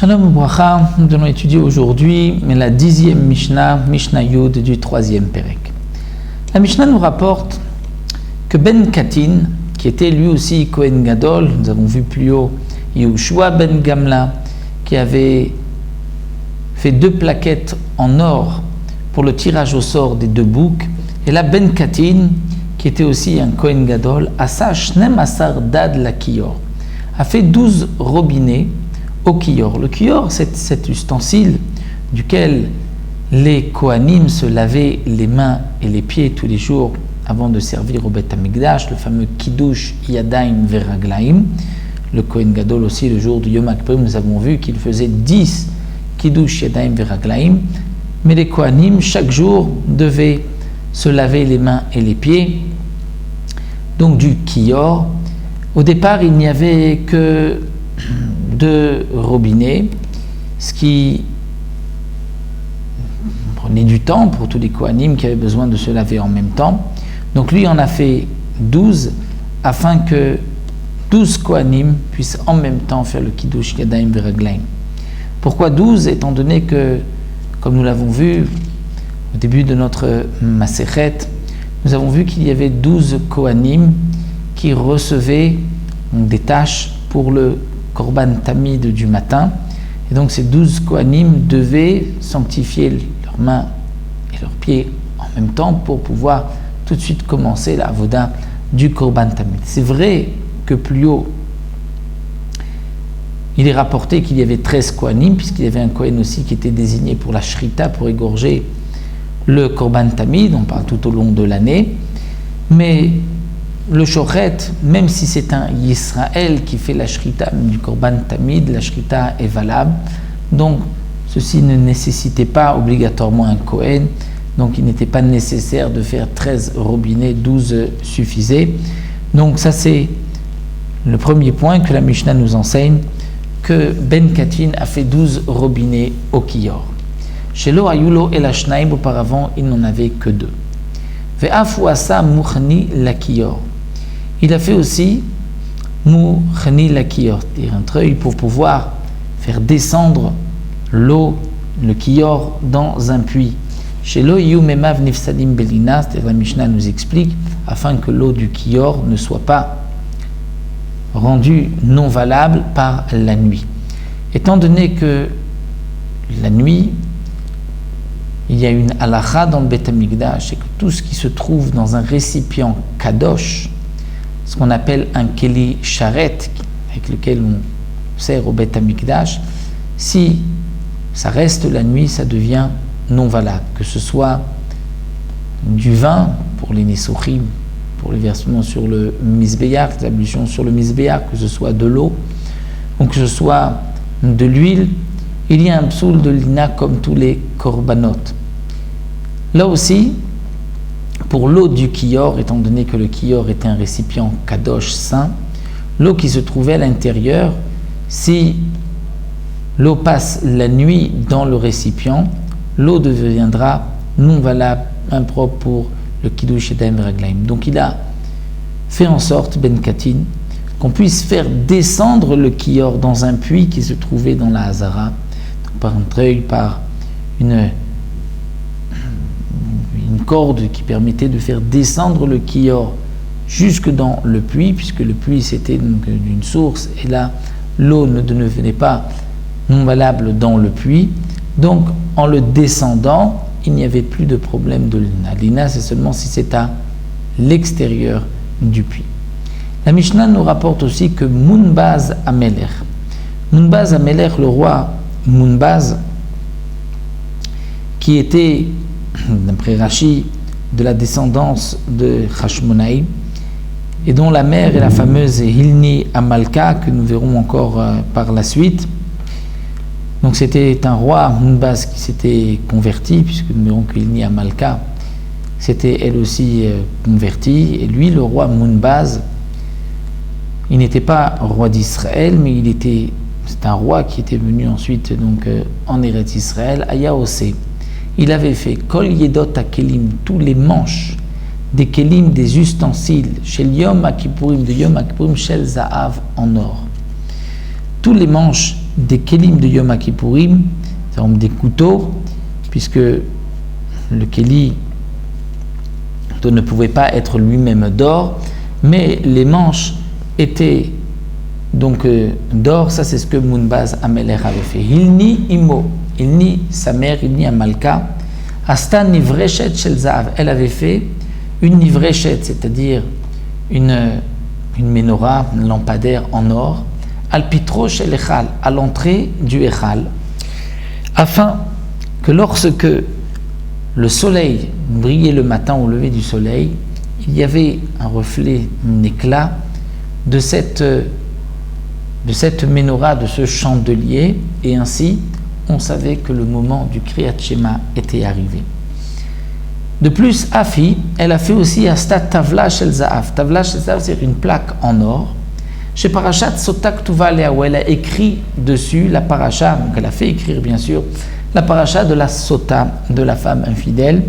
Shalom Ubracha, nous allons étudier aujourd'hui la 10e Mishnah, Mishnah Yud du 3e Perek. La Mishnah nous rapporte que Ben Katin, qui était lui aussi Kohen Gadol, nous avons vu plus haut Yehoshua Ben Gamla, qui avait fait 2 plaquettes en or pour le tirage au sort des 2 boucs, et là Ben Katin, qui était aussi un Kohen Gadol, Asa Shnem Asar Dad la Kior, a fait 12 robinets au Kior. Le Kior, c'est cet ustensile duquel les Kohanim se lavaient les mains et les pieds tous les jours avant de servir au Beth Amikdash, le fameux Kiddush Yadayim Veraglaim. Le Kohen Gadol aussi, le jour du Yom Kippur, nous avons vu qu'il faisait 10 Kiddush Yadayim Veraglaim, mais les Kohanim, chaque jour, devaient se laver les mains et les pieds, donc du Kior. Au départ, il n'y avait que 2 robinets, ce qui prenait du temps pour tous les Kohanim qui avaient besoin de se laver en même temps. Donc lui en a fait 12 afin que 12 Kohanim puissent en même temps faire le Kiddush Yadayim Veraglaim. Pourquoi 12? Étant donné que, comme nous l'avons vu au début de notre Masechet, nous avons vu qu'il y avait 12 Kohanim qui recevaient des tâches pour le Korban Tamid du matin, et donc ces 12 Kohanim devaient sanctifier leurs mains et leurs pieds en même temps pour pouvoir tout de suite commencer la avoda du Korban Tamid. C'est vrai que plus haut, il est rapporté qu'il y avait 13 Kohanim, puisqu'il y avait un Kohen aussi qui était désigné pour la Shrita, pour égorger le Korban Tamid, on parle tout au long de l'année, mais le Shochet, même si c'est un Yisraël qui fait la Shrita du Korban Tamid, la Shrita est valable. Donc, ceci ne nécessitait pas obligatoirement un Kohen. Donc, il n'était pas nécessaire de faire 13 robinets, 12 suffisait. Donc, ça c'est le premier point que la Mishnah nous enseigne, que Ben Katin a fait 12 robinets au Kior. Chez Lo Ayulo El Ashnaim, auparavant, il n'en avait que 2. Ve'afu asa muchni la Kior. Il a fait aussi Mouchni la Kior, c'est-à-dire un treuil pour pouvoir faire descendre l'eau, le Kior, dans un puits. Chez l'eau Yumemav Nifsadim Belina, c'est-à-dire la Mishnah nous explique, afin que l'eau du Kior ne soit pas rendue non valable par la nuit. Étant donné que la nuit, il y a une halakha dans le Beth Amikdash, et que tout ce qui se trouve dans un récipient kadosh, ce qu'on appelle un keli sharet, avec lequel on sert au Beth Amikdash, si ça reste la nuit, ça devient non valable. Que ce soit du vin pour les nesochim, pour les versements sur le misbéach, l'ablution sur le misbéach, que ce soit de l'eau, ou que ce soit de l'huile, il y a un psoul de lina comme tous les korbanot. Là aussi, pour l'eau du Kior, étant donné que le Kior était un récipient kadosh saint, l'eau qui se trouvait à l'intérieur, si l'eau passe la nuit dans le récipient, l'eau deviendra non valable, impropre pour le Kiddush Yadayim Veraglaim. Donc il a fait en sorte, Ben Katin, qu'on puisse faire descendre le Kior dans un puits qui se trouvait dans la Hazara, par un treuil, par une corde qui permettait de faire descendre le Kior jusque dans le puits, puisque le puits c'était donc d'une source, et là l'eau ne devenait pas non valable dans le puits. Donc en le descendant, il n'y avait plus de problème de lina. Lina, c'est seulement si c'est à l'extérieur du puits. La Mishnah nous rapporte aussi que Munbaz Amelech, le roi Munbaz, qui était, d'après Rashi, de la descendance de Hashmonaï, et dont la mère est la fameuse Hilni Amalka, que nous verrons encore par la suite. Donc c'était un roi Munbaz qui s'était converti, puisque nous verrons que Hilni Amalka s'était elle aussi convertie, et lui, le roi Munbaz, il n'était pas roi d'Israël, mais c'est un roi qui était venu ensuite donc, en Eretz Israël, à Yaosé. Il avait fait Kol Yedot HaKelim, tous les manches des Kelim, des ustensiles, chez Yom HaKippurim, de Yom HaKippurim, Shel Zahav, en or. Tous les manches des kelim de Yom Kippourim, c'est-à-dire des couteaux, puisque le keli ne pouvait pas être lui-même d'or, mais les manches étaient donc d'or. Ça, c'est ce que Munbaz Amelech avait fait. Hilni imo, Hilni sa mère, Hilni Amalka, Asta nivreshet shel zahav. Elle avait fait une nivreshet, c'est-à-dire une menorah, un lampadaire en or, al pitro shel echal, à l'entrée du echal, afin que lorsque le soleil brillait le matin au lever du soleil, il y avait un reflet, un éclat de cette menorah, de ce chandelier, et ainsi on savait que le moment du Kriyat Shema était arrivé. De plus, Afi, elle a fait aussi Asta Tavla Shel Zahav. Tavla Shel Zahav, c'est une plaque en or. Chez Parashat Sota Ktuva Lea, où elle a écrit dessus la paracha, donc elle a fait écrire bien sûr, la paracha de la Sota, de la femme infidèle,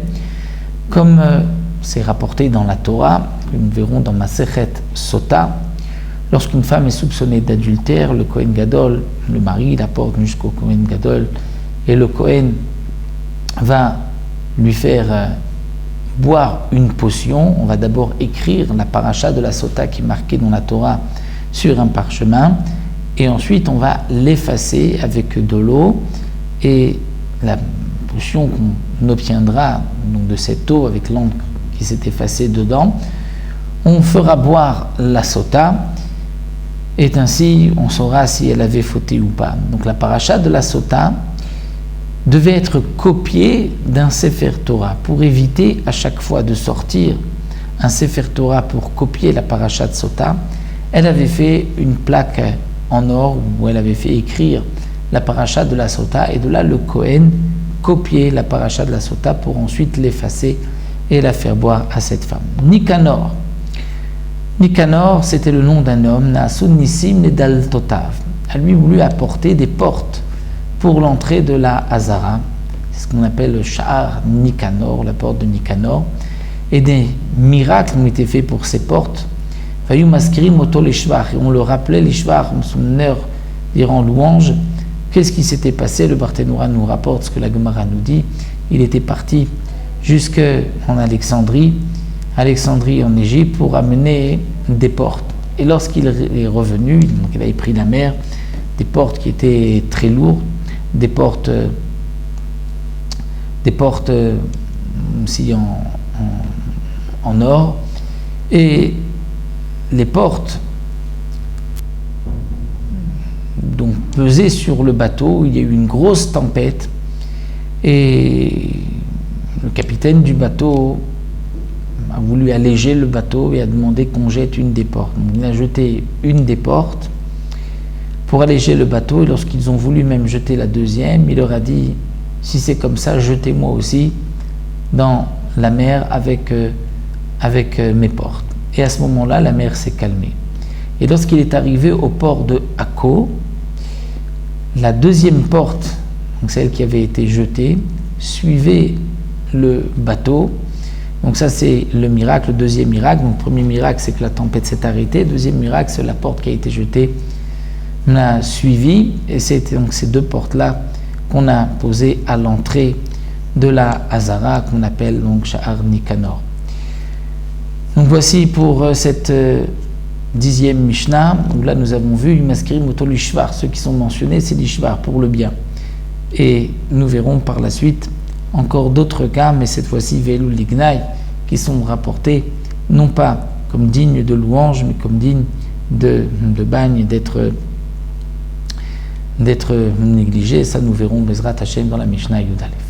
comme c'est rapporté dans la Torah, que nous verrons dans Masechet Sota. Lorsqu'une femme est soupçonnée d'adultère, le Kohen Gadol, le mari, la porte jusqu'au Kohen Gadol, et le Kohen va lui faire boire une potion. On va d'abord écrire la paracha de la Sota qui est marquée dans la Torah sur un parchemin, et ensuite on va l'effacer avec de l'eau, et la potion qu'on obtiendra donc de cette eau avec l'encre qui s'est effacée dedans, on fera boire la Sota, et ainsi on saura si elle avait fauté ou pas. Donc la paracha de la Sota devait être copiée d'un Sefer Torah pour éviter à chaque fois de sortir un Sefer Torah pour copier la paracha de Sota. Elle avait fait une plaque en or où elle avait fait écrire la paracha de la Sota, et de là le Kohen copiait la paracha de la Sota pour ensuite l'effacer et la faire boire à cette femme. Nicanor, c'était le nom d'un homme, Naasun Nissim Nedal Totav. Elle lui voulut apporter des portes pour l'entrée de la Hazara, c'est ce qu'on appelle le Sha'ar Nicanor, la porte de Nicanor, et des miracles ont été faits pour ces portes. Vayu maskirim oto l'ishvach, et on le rappelait l'ishvach, son heure dirant louange. Qu'est-ce qui s'était passé? Le Barthénoura nous rapporte ce que la Gemara nous dit. Il était parti jusqu'en Alexandrie en Égypte, pour amener des portes. Et lorsqu'il est revenu, donc il avait pris la mer, des portes qui étaient très lourdes, des portes aussi en or, et les portes donc pesaient sur le bateau. Il y a eu une grosse tempête, et le capitaine du bateau a voulu alléger le bateau et a demandé qu'on jette une des portes. Donc, il a jeté une des portes pour alléger le bateau, et lorsqu'ils ont voulu même jeter la deuxième, il leur a dit: si c'est comme ça, jetez-moi aussi dans la mer avec mes portes. Et à ce moment-là, la mer s'est calmée. Et lorsqu'il est arrivé au port de Akko, la deuxième porte, donc celle qui avait été jetée, suivait le bateau. Donc ça, c'est le miracle, le deuxième miracle. Donc le premier miracle, c'est que la tempête s'est arrêtée. Le deuxième miracle, c'est la porte qui a été jetée l'a suivi, et c'est donc ces deux portes-là qu'on a posées à l'entrée de la Hazara, qu'on appelle donc Sha'ar Nicanor. Donc voici pour cette 10e Mishnah, où là nous avons vu Maskirim Oto l'Ishvar. Ceux qui sont mentionnés, c'est l'Ishvar pour le bien. Et nous verrons par la suite encore d'autres cas, mais cette fois-ci Ve'elu Lignai, qui sont rapportés non pas comme dignes de louange, mais comme dignes de bagne, d'être négligés. Ça nous verrons Bezrat Hashem dans la Mishnah Yud Aleph.